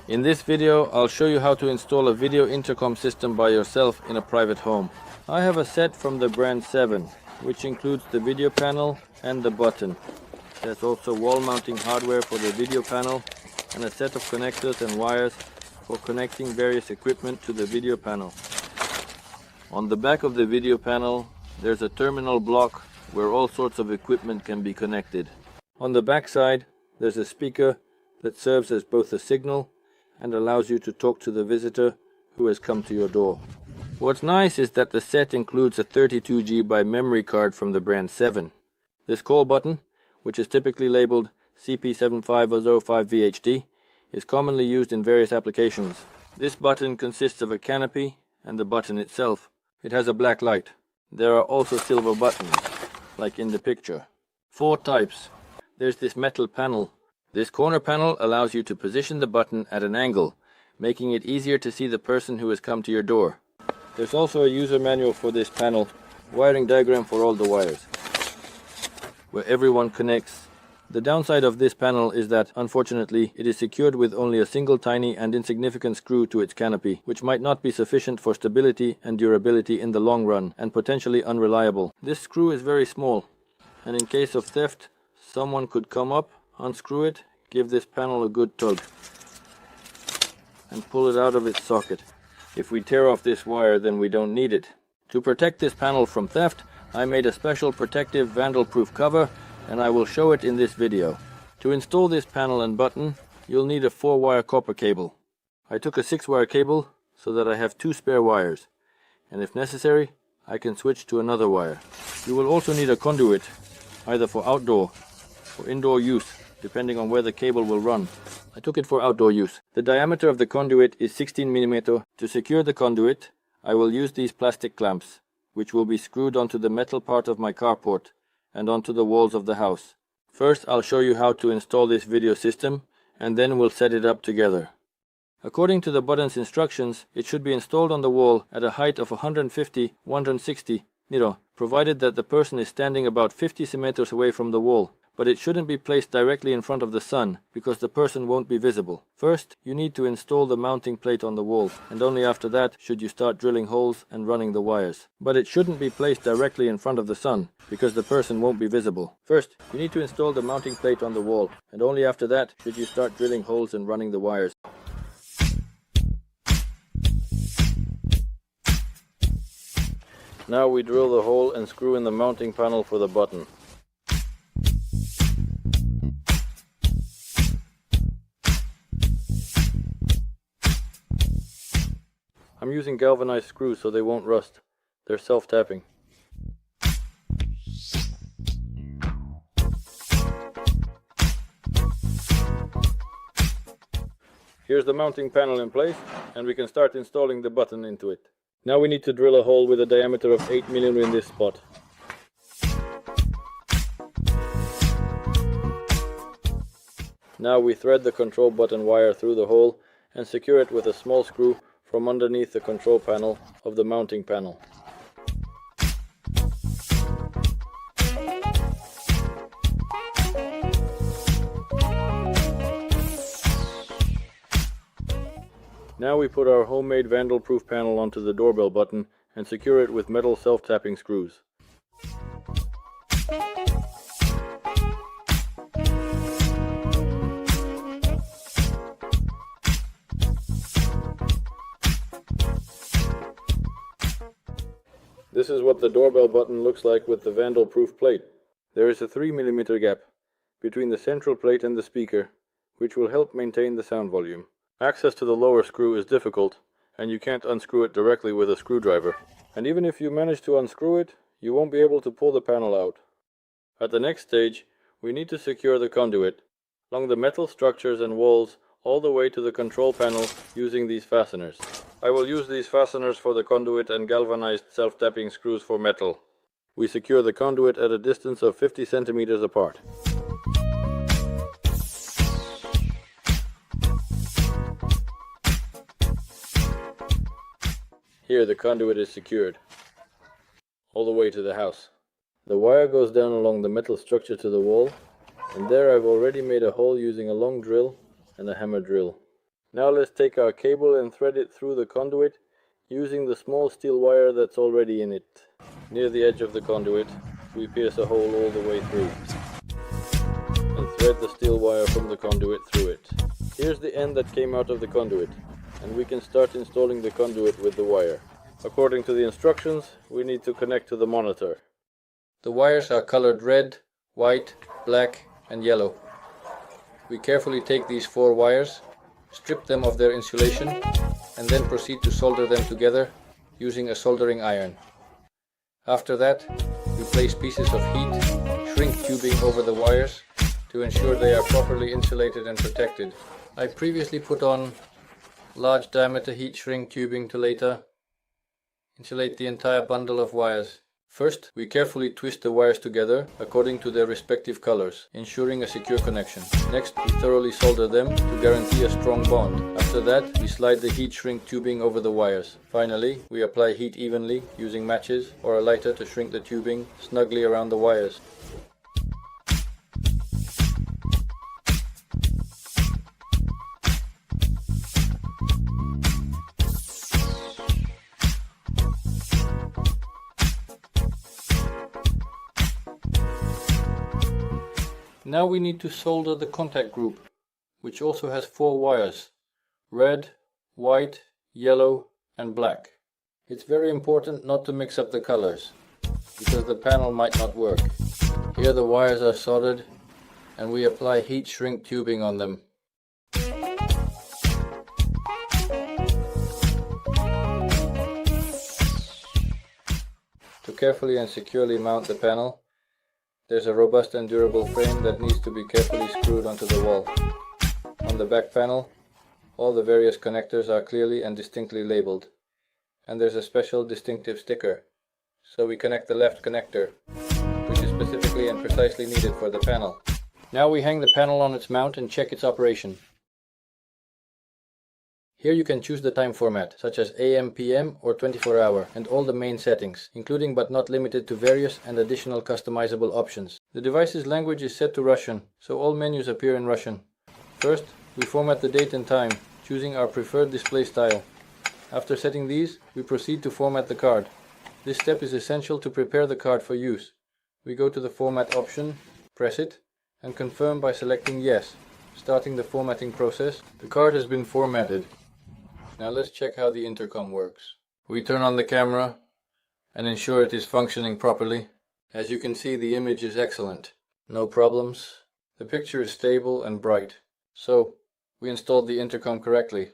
In this video, I'll show you how to install a video intercom system by yourself in a private home. I have a set from the brand 7, which includes the video panel and the button. There's also wall mounting hardware for the video panel and a set of connectors and wires for connecting various equipment to the video panel. On the back of the video panel, there's a terminal block where all sorts of equipment can be connected. On the back side, there's a speaker that serves as both a signal and allows you to talk to the visitor who has come to your door. What's nice is that the set includes a 32 GB memory card from the brand 7. This call button, which is typically labeled CP-75A5 VHD, is commonly used in various applications. This button consists of a canopy and the button itself. It has a black light. There are also silver buttons, like in the picture. 4 types. There's this metal panel. This corner panel allows you to position the button at an angle, making it easier to see the person who has come to your door. There's also a user manual for this panel, wiring diagram for all the wires, where everyone connects. The downside of this panel is that, unfortunately, it is secured with only a single tiny and insignificant screw to its canopy, which might not be sufficient for stability and durability in the long run, and potentially unreliable. This screw is very small, and in case of theft, someone could come up, unscrew it, give this panel a good tug, and pull it out of its socket. If we tear off this wire, then we don't need it. To protect this panel from theft, I made a special protective vandal-proof cover, and I will show it in this video. To install this panel and button, you'll need a 4-wire copper cable. I took a 6-wire cable so that I have 2 spare wires, and if necessary, I can switch to another wire. You will also need a conduit, either for outdoor or indoor use, depending on where the cable will run. I took it for outdoor use. The diameter of the conduit is 16 mm. To secure the conduit, I will use these plastic clamps, which will be screwed onto the metal part of my carport and onto the walls of the house. First, I'll show you how to install this video system, and then we'll set it up together. According to the button's instructions, it should be installed on the wall at a height of 150-160 provided that the person is standing about 50 centimeters away from the wall. But it shouldn't be placed directly in front of the sun, because the person won't be visible. First, you need to install the mounting plate on the wall, and only after that should you start drilling holes and running the wires. But it shouldn't be placed directly in front of the sun, because the person won't be visible. First, you need to install the mounting plate on the wall, and only after that should you start drilling holes and running the wires. Now we drill the hole and screw in the mounting panel for the button. I'm using galvanized screws so they won't rust. They're self-tapping. Here's the mounting panel in place, and we can start installing the button into it. Now we need to drill a hole with a diameter of 8 mm in this spot. Now we thread the control button wire through the hole and secure it with a small screw from underneath the control panel of the mounting panel. Now we put our homemade vandal-proof panel onto the doorbell button and secure it with metal self-tapping screws. This is what the doorbell button looks like with the vandal-proof plate. There is a 3 mm gap between the central plate and the speaker, which will help maintain the sound volume. Access to the lower screw is difficult, and you can't unscrew it directly with a screwdriver. And even if you manage to unscrew it, you won't be able to pull the panel out. At the next stage, we need to secure the conduit along the metal structures and walls all the way to the control panel using these fasteners. I will use these fasteners for the conduit and galvanized self-tapping screws for metal. We secure the conduit at a distance of 50 centimeters apart. Here the conduit is secured all the way to the house. The wire goes down along the metal structure to the wall, and there I've already made a hole using a long drill and a hammer drill. Now let's take our cable and thread it through the conduit using the small steel wire that's already in it. Near the edge of the conduit, we pierce a hole all the way through and thread the steel wire from the conduit through it. Here's the end that came out of the conduit, and we can start installing the conduit with the wire. According to the instructions, we need to connect to the monitor. The wires are colored red, white, black and yellow. We carefully take these 4 wires, strip them of their insulation, and then proceed to solder them together using a soldering iron. After that, we place pieces of heat shrink tubing over the wires to ensure they are properly insulated and protected. I previously put on large diameter heat shrink tubing to later insulate the entire bundle of wires. First, we carefully twist the wires together according to their respective colors, ensuring a secure connection. Next, we thoroughly solder them to guarantee a strong bond. After that, we slide the heat shrink tubing over the wires. Finally, we apply heat evenly using matches or a lighter to shrink the tubing snugly around the wires. Now we need to solder the contact group, which also has 4 wires, red, white, yellow and black. It's very important not to mix up the colors, because the panel might not work. Here the wires are soldered and we apply heat shrink tubing on them. To carefully and securely mount the panel, there's a robust and durable frame that needs to be carefully screwed onto the wall. On the back panel, all the various connectors are clearly and distinctly labeled, and there's a special distinctive sticker. So we connect the left connector, which is specifically and precisely needed for the panel. Now we hang the panel on its mount and check its operation. Here you can choose the time format, such as AM, PM or 24-hour, and all the main settings, including but not limited to various and additional customizable options. The device's language is set to Russian, so all menus appear in Russian. First, we format the date and time, choosing our preferred display style. After setting these, we proceed to format the card. This step is essential to prepare the card for use. We go to the format option, press it, and confirm by selecting yes, starting the formatting process. The card has been formatted. Now let's check how the intercom works. We turn on the camera and ensure it is functioning properly. As you can see, the image is excellent. No problems. The picture is stable and bright. So, we installed the intercom correctly.